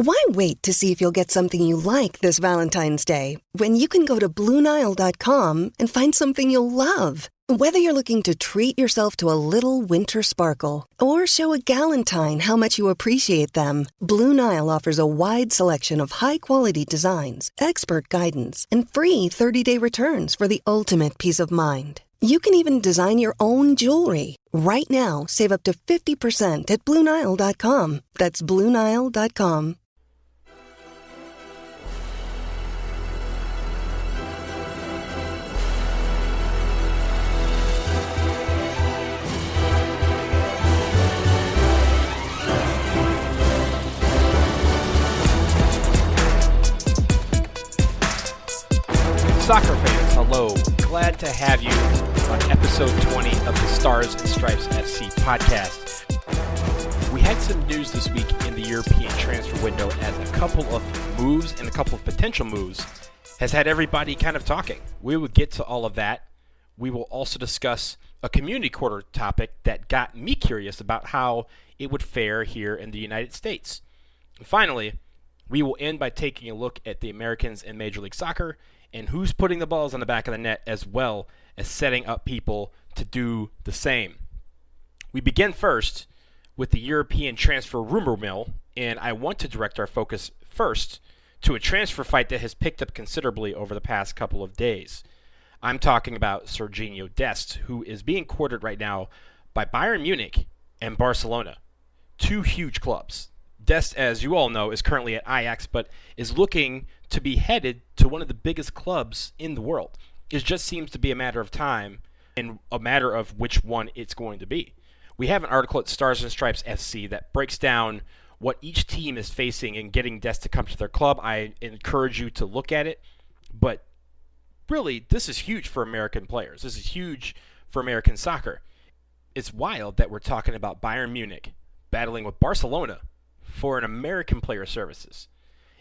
Why wait to see if you'll get something you like this Valentine's Day when you can go to BlueNile.com and find something you'll love? Whether you're looking to treat yourself to a little winter sparkle or show a galentine how much you appreciate them, Blue Nile offers a wide selection of high-quality designs, expert guidance, and free 30-day returns for the ultimate peace of mind. You can even design your own jewelry. Right now, save up to 50% at BlueNile.com. That's BlueNile.com. Soccer fans, hello. Glad to have you on episode 20 of the Stars and Stripes FC podcast. We had some news this week in the European transfer window as a couple of moves and a couple of potential moves has had everybody kind of talking. We will get to all of that. We will also discuss a community quarter topic that got me curious about how it would fare here in the United States. And finally, we will end by taking a look at the Americans in Major League Soccer and who's putting the balls on the back of the net, as well as setting up people to do the same. We begin first with the European transfer rumor mill, and I want to direct our focus first to a transfer fight that has picked up considerably over the past couple of days. I'm talking about Sergiño Dest, who is being courted right now by Bayern Munich and Barcelona, two huge clubs. Dest, as you all know, is currently at Ajax, but is looking to be headed to one of the biggest clubs in the world. It just seems to be a matter of time and a matter of which one it's going to be. We have an article at Stars and Stripes FC that breaks down what each team is facing in getting Dest to come to their club. I encourage you to look at it, but really, this is huge for American players. This is huge for American soccer. It's wild that we're talking about Bayern Munich battling with Barcelona for an American player services.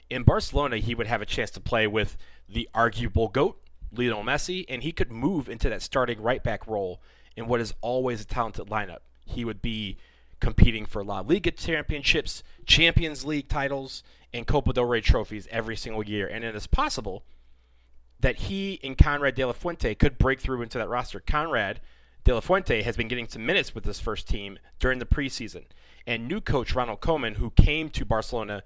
In Barcelona, he would have a chance to play with the arguable GOAT, Lionel Messi, and he could move into that starting right-back role in what is always a talented lineup. He would be competing for La Liga championships, Champions League titles, and Copa del Rey trophies every single year. And it is possible that he and Conrad de la Fuente could break through into that roster. Conrad de la Fuente has been getting some minutes with this first team during the preseason. And new coach Ronald Koeman, who came to Barcelona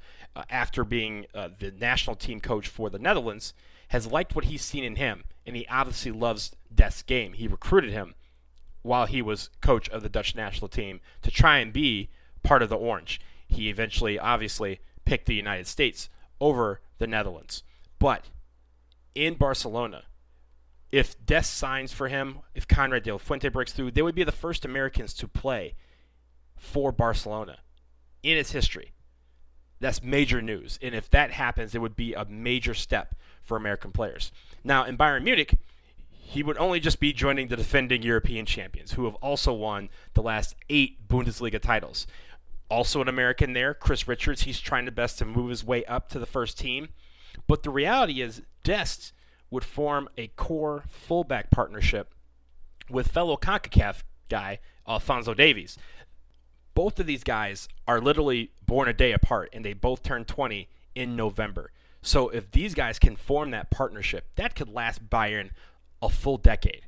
after being the national team coach for the Netherlands, has liked what he's seen in him. And he obviously loves Dest's game. He recruited him while he was coach of the Dutch national team to try and be part of the Orange. He eventually, obviously, picked the United States over the Netherlands. But in Barcelona, if Dest signs for him, if Conrad de la Fuente breaks through, they would be the first Americans to play for Barcelona in its history. That's major news. And if that happens, it would be a major step for American players. Now, in Bayern Munich, he would only just be joining the defending European champions, who have also won the last 8 Bundesliga titles. Also an American there, Chris Richards. He's trying the best to move his way up to the first team. But the reality is, Dest would form a core fullback partnership with fellow CONCACAF guy, Alphonso Davies. Both of these guys are literally born a day apart, and they both turn 20 in November. So if these guys can form that partnership, that could last Bayern a full decade.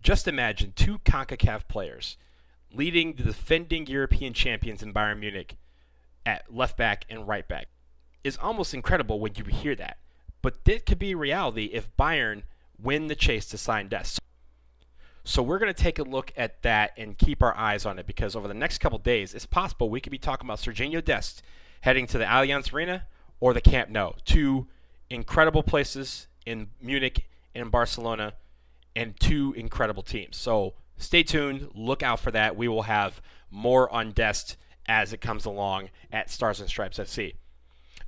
Just imagine 2 CONCACAF players leading the defending European champions in Bayern Munich at left back and right back. It's almost incredible when you hear that. But that could be reality if Bayern win the chase to sign Dest. So we're going to take a look at that and keep our eyes on it, because over the next couple days, it's possible we could be talking about Sergiño Dest heading to the Allianz Arena or the Camp Nou. 2 incredible places in Munich and in Barcelona, and 2 incredible teams. So stay tuned. Look out for that. We will have more on Dest as it comes along at Stars and Stripes FC.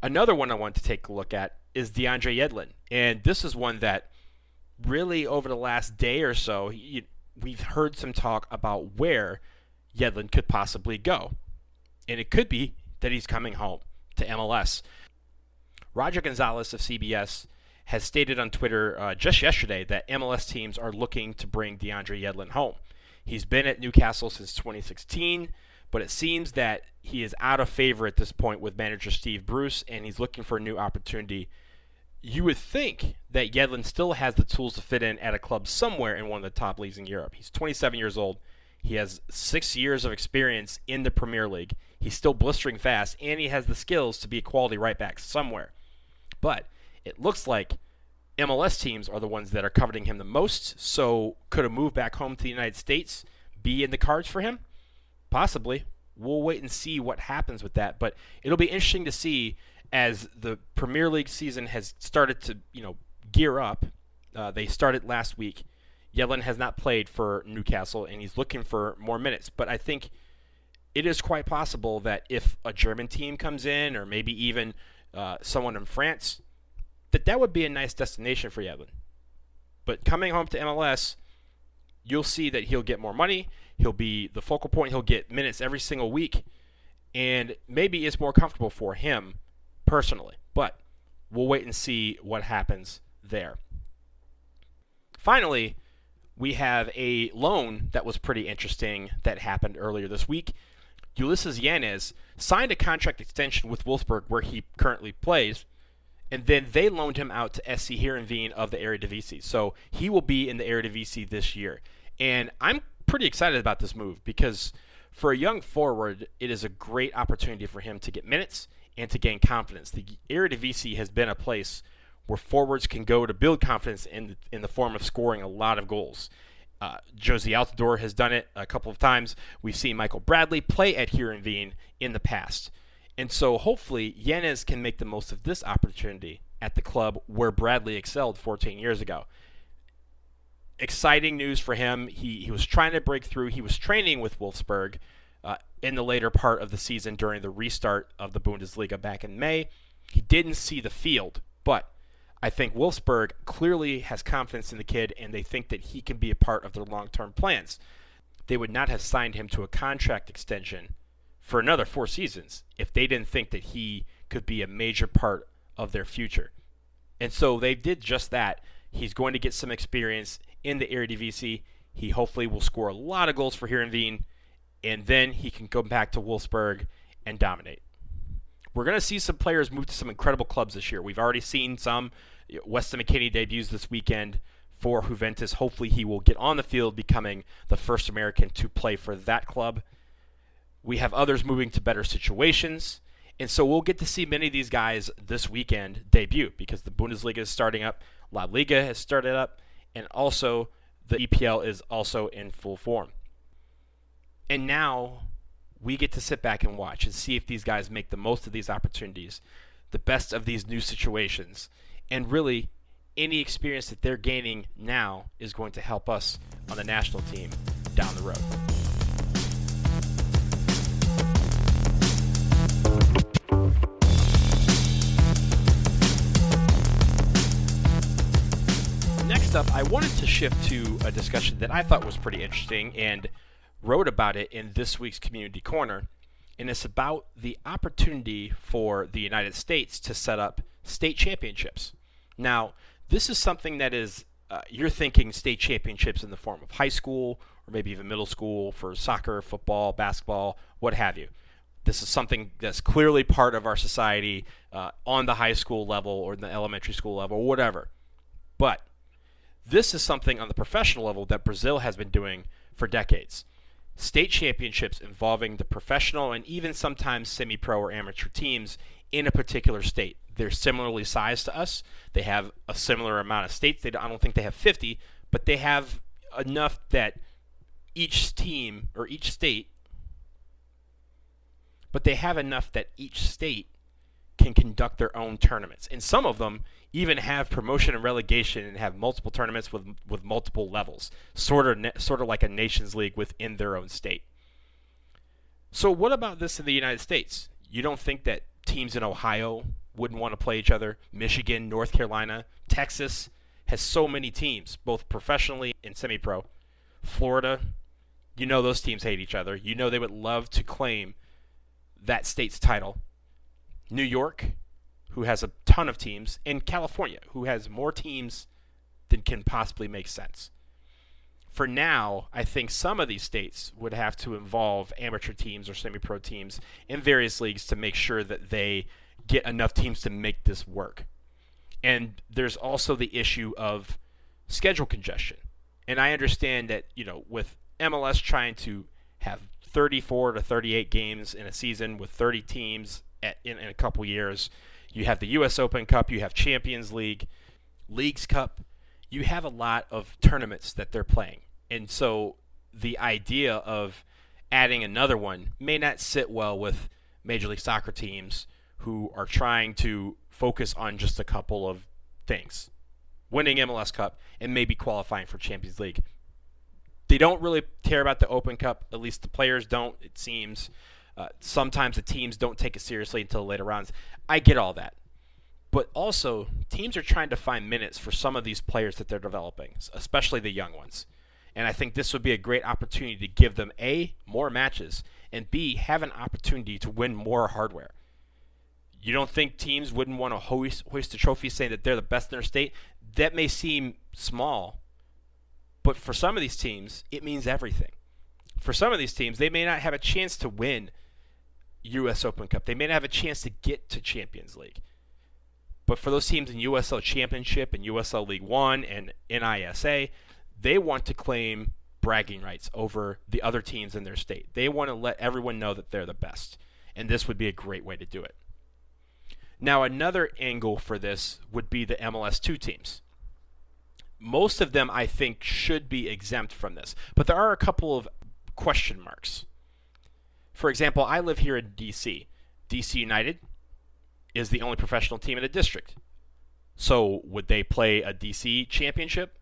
Another one I want to take a look at is DeAndre Yedlin. And this is one that really over the last day or so, we've heard some talk about where Yedlin could possibly go. And it could be that he's coming home to MLS. Roger Gonzalez of CBS has stated on Twitter just yesterday that MLS teams are looking to bring DeAndre Yedlin home. He's been at Newcastle since 2016, But it seems that he is out of favor at this point with manager Steve Bruce, and he's looking for a new opportunity. You would think that Yedlin still has the tools to fit in at a club somewhere in one of the top leagues in Europe. He's 27 years old. He has 6 years of experience in the Premier League. He's still blistering fast, and he has the skills to be a quality right back somewhere. But it looks like MLS teams are the ones that are coveting him the most, so could a move back home to the United States be in the cards for him? Possibly. We'll wait and see what happens with that, but it'll be interesting to see as the Premier League season has started to, gear up. They started last week. Yedlin has not played for Newcastle, and he's looking for more minutes. But I think it is quite possible that if a German team comes in, or maybe even someone in France, that would be a nice destination for Yedlin. But coming home to MLS, you'll see that he'll get more money. He'll be the focal point. He'll get minutes every single week. And maybe it's more comfortable for him personally. But we'll wait and see what happens there. Finally, we have a loan that was pretty interesting that happened earlier this week. Uly Llanez signed a contract extension with Wolfsburg, where he currently plays, and then they loaned him out to SC Heerenveen of the Eredivisie. So he will be in the Eredivisie this year. And I'm pretty excited about this move because for a young forward, it is a great opportunity for him to get minutes and to gain confidence. The Eredivisie has been a place where forwards can go to build confidence in the form of scoring a lot of goals. Josie Altidore has done it a couple of times. We've seen Michael Bradley play at Heerenveen in the past. And so hopefully Yedlin can make the most of this opportunity at the club where Bradley excelled 14 years ago. Exciting news for him. He was trying to break through. He was training with Wolfsburg in the later part of the season during the restart of the Bundesliga back in May. He didn't see the field, but I think Wolfsburg clearly has confidence in the kid, and they think that he can be a part of their long-term plans. They would not have signed him to a contract extension for another 4 seasons if they didn't think that he could be a major part of their future. And so they did just that. He's going to get some experience in the Eredivisie. He hopefully will score a lot of goals for Heerenveen, and then he can go back to Wolfsburg and dominate. We're going to see some players move to some incredible clubs this year. We've already seen some. Weston McKennie debuts this weekend for Juventus. Hopefully he will get on the field, becoming the first American to play for that club. We have others moving to better situations. And so we'll get to see many of these guys this weekend debut because the Bundesliga is starting up, La Liga has started up, and also the EPL is also in full form. And now we get to sit back and watch and see if these guys make the most of these opportunities, the best of these new situations. And really, any experience that they're gaining now is going to help us on the national team down the road. Next up, I wanted to shift to a discussion that I thought was pretty interesting and wrote about it in this week's Community Corner, and it's about the opportunity for the United States to set up state championships. Now, this is something that is, you're thinking state championships in the form of high school or maybe even middle school for soccer, football, basketball, what have you. This is something that's clearly part of our society on the high school level or the elementary school level or whatever. But this is something on the professional level that Brazil has been doing for decades. State championships involving the professional and even sometimes semi-pro or amateur teams in a particular state. They're similarly sized to us. They have a similar amount of states. I don't think they have 50, but they have enough that each team or each state, can conduct their own tournaments. And some of them even have promotion and relegation and have multiple tournaments with multiple levels, sort of like a Nations League within their own state. So what about this in the United States? You don't think that teams in Ohio wouldn't want to play each other? Michigan, North Carolina, Texas has so many teams, both professionally and semi-pro. Florida, you know those teams hate each other. You know they would love to claim that state's title. New York, who has a ton of teams, and California, who has more teams than can possibly make sense. For now, I think some of these states would have to involve amateur teams or semi-pro teams in various leagues to make sure that they get enough teams to make this work. And there's also the issue of schedule congestion. And I understand that, with MLS trying to have 34 to 38 games in a season with 30 teams in a couple years, you have the US Open Cup, you have Champions League, Leagues Cup, you have a lot of tournaments that they're playing. And so the idea of adding another one may not sit well with Major League Soccer teams who are trying to focus on just a couple of things. Winning MLS Cup and maybe qualifying for Champions League. They don't really care about the Open Cup, at least the players don't, it seems. Sometimes the teams don't take it seriously until the later rounds. I get all that. But also, teams are trying to find minutes for some of these players that they're developing, especially the young ones. And I think this would be a great opportunity to give them, A, more matches, and B, have an opportunity to win more hardware. You don't think teams wouldn't want to hoist a trophy saying that they're the best in their state? That may seem small, but for some of these teams, it means everything. For some of these teams, they may not have a chance to win US Open Cup. They may not have a chance to get to Champions League. But for those teams in USL Championship and USL League One and NISA, they want to claim bragging rights over the other teams in their state. They want to let everyone know that they're the best. And this would be a great way to do it. Now, another angle for this would be the MLS 2 teams. Most of them, I think, should be exempt from this. But there are a couple of question marks. For example, I live here in D.C. D.C. United is the only professional team in the district. So would they play a D.C. championship?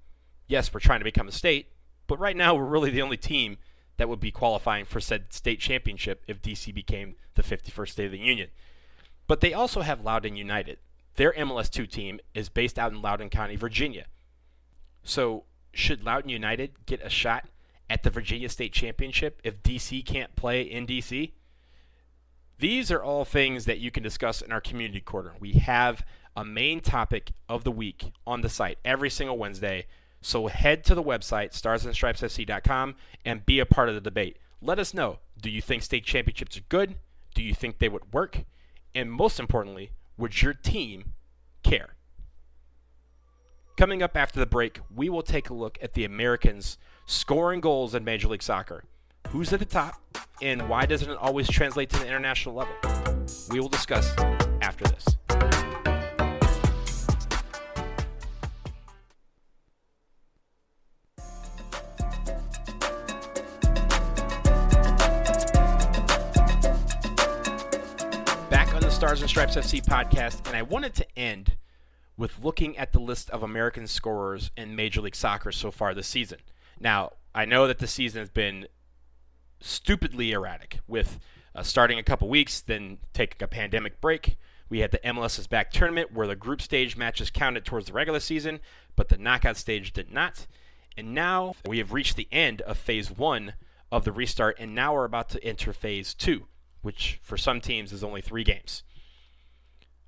Yes, we're trying to become a state. But right now, we're really the only team that would be qualifying for said state championship if D.C. became the 51st state of the union. But they also have Loudoun United. Their MLS 2 team is based out in Loudoun County, Virginia. So should Loudoun United get a shot at the Virginia State Championship if DC can't play in DC? These are all things that you can discuss in our community corner. We have a main topic of the week on the site every single Wednesday. So head to the website, starsandstripesfc.com, and be a part of the debate. Let us know, do you think state championships are good? Do you think they would work? And most importantly, would your team care? Coming up after the break, we will take a look at the Americans scoring goals in Major League Soccer. Who's at the top, and why doesn't it always translate to the international level? We will discuss after this. Back on the Stars and Stripes FC podcast, and I wanted to end with looking at the list of American scorers in Major League Soccer so far this season. Now, I know that the season has been stupidly erratic, with starting a couple weeks, then taking a pandemic break. We had the MLS's back tournament where the group stage matches counted towards the regular season, but the knockout stage did not. And now we have reached the end of phase 1 of the restart, and now we're about to enter phase 2, which for some teams is only 3 games.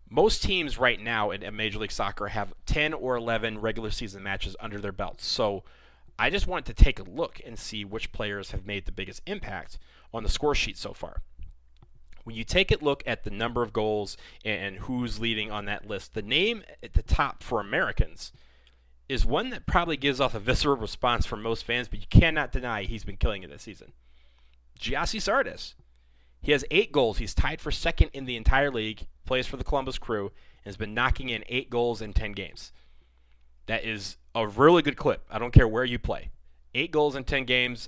Most teams right now in Major League Soccer have 10 or 11 regular season matches under their belts. So I just wanted to take a look and see which players have made the biggest impact on the score sheet so far. When you take a look at the number of goals and who's leading on that list, the name at the top for Americans is one that probably gives off a visceral response from most fans, but you cannot deny he's been killing it this season. Gyasi Zardes. He has 8 goals. He's tied for second in the entire league, plays for the Columbus Crew, and has been knocking in 8 goals in 10 games. That is a really good clip. I don't care where you play. 8 goals in 10 games,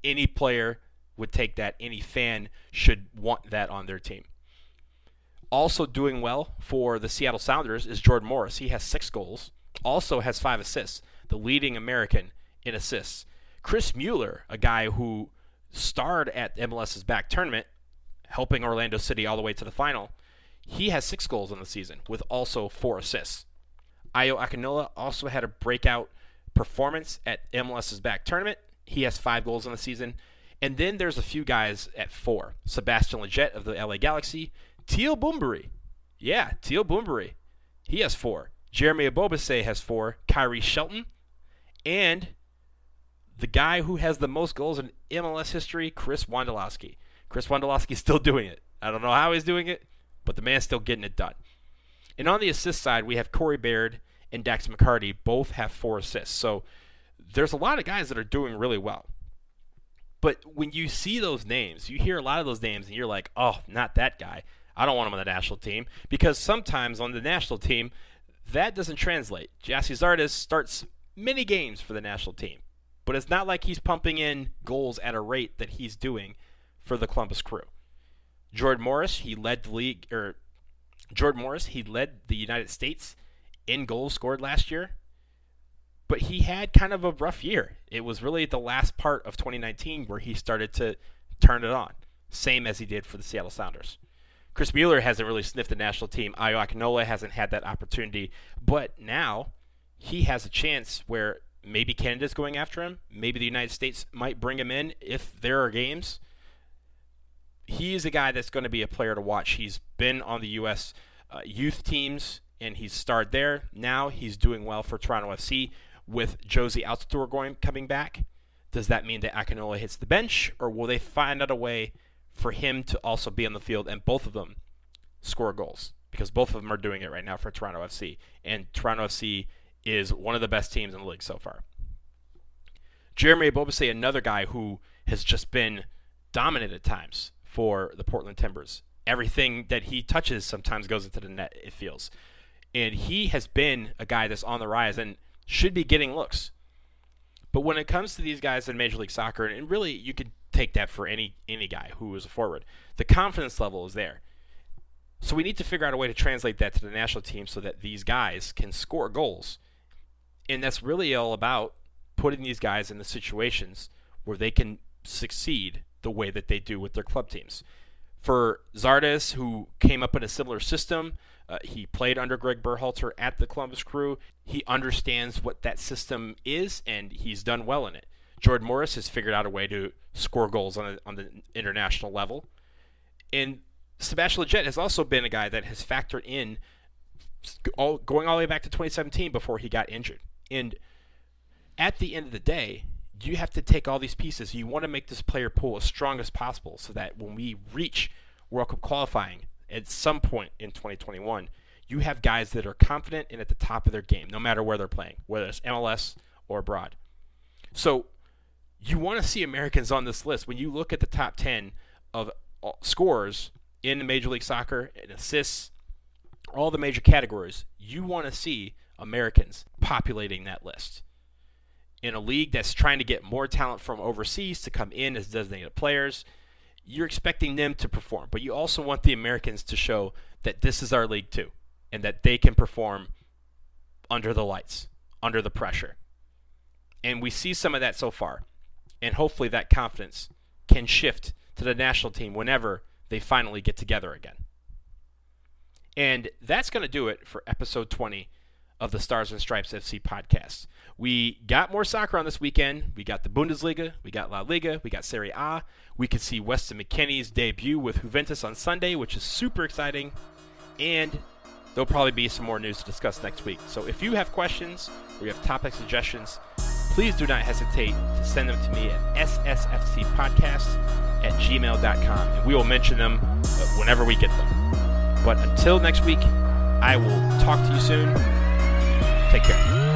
any player would take that. Any fan should want that on their team. Also doing well for the Seattle Sounders is Jordan Morris. He has 6 goals, also has 5 assists, the leading American in assists. Chris Mueller, a guy who starred at MLS's back tournament, helping Orlando City all the way to the final, he has 6 goals on the season with also 4 assists. Ayo Akinola also had a breakout performance at MLS's back tournament. He has 5 goals on the season. And then there's a few guys at 4. Sebastian Lletget of the LA Galaxy. Teal Boombury. Yeah, Teal Boombury. He has 4. Jeremy Abobase has 4. Kyrie Shelton. And The guy who has the most goals in MLS history, Chris Wondolowski. Chris Wondolowski's still doing it. I don't know how he's doing it, but the man's still getting it done. And on the assist side, we have Corey Baird and Dax McCarty. Both have 4 assists. So there's a lot of guys that are doing really well. But when you see those names, you hear a lot of those names, and you're like, oh, not that guy. I don't want him on the national team. Because sometimes on the national team, that doesn't translate. Gyasi Zardes starts many games for the national team. But it's not like he's pumping in goals at a rate that he's doing for the Columbus Crew. Jordan Morris, he led the United States in goals scored last year. But he had kind of a rough year. It was really the last part of 2019 where he started to turn it on, same as he did for the Seattle Sounders. Chris Mueller hasn't really sniffed the national team. Ayo Akinola hasn't had that opportunity. But now he has a chance where maybe Canada's going after him. Maybe the United States might bring him in if there are games. He is a guy that's going to be a player to watch. He's been on the U.S. Youth teams, and he's starred there. Now he's doing well for Toronto FC. With Josie Altidore coming back, does that mean that Akinola hits the bench, or will they find out a way for him to also be on the field and both of them score goals? Because both of them are doing it right now for Toronto FC, and Toronto FC is one of the best teams in the league so far. Jeremy Ebobisse, another guy who has just been dominant at times for the Portland Timbers. Everything that he touches sometimes goes into the net, it feels. And he has been a guy that's on the rise and should be getting looks. But when it comes to these guys in Major League Soccer, and really you could take that for any guy who is a forward, the confidence level is there. So we need to figure out a way to translate that to the national team so that these guys can score goals. And that's really all about putting these guys in the situations where they can succeed the way that they do with their club teams. For Zardes, who came up in a similar system, he played under Greg Berhalter at the Columbus Crew. He understands what that system is, and he's done well in it. Jordan Morris has figured out a way to score goals on the international level. And Sebastian Lletget has also been a guy that has factored in going all the way back to 2017 before he got injured. And at the end of the day, you have to take all these pieces. You want to make this player pool as strong as possible so that when we reach World Cup qualifying at some point in 2021, you have guys that are confident and at the top of their game, no matter where they're playing, whether it's MLS or abroad. So you want to see Americans on this list. When you look at the top 10 of scores in Major League Soccer and assists, all the major categories, you want to see Americans populating that list. In a league that's trying to get more talent from overseas to come in as designated players, you're expecting them to perform. But you also want the Americans to show that this is our league too, and that they can perform under the lights, under the pressure. And we see some of that so far. And hopefully that confidence can shift to the national team whenever they finally get together again. And that's going to do it for episode 20 of the Stars and Stripes FC podcast. We got more soccer on this weekend. We got the Bundesliga, we got La Liga, we got Serie A. We could see Weston McKennie's debut with Juventus on Sunday, which is super exciting. And there'll probably be some more news to discuss next week. So if you have questions or you have topic suggestions, please do not hesitate to send them to me at ssfcpodcast@gmail.com, and we will mention them whenever we get them. But until next week, I will talk to you soon. Take care.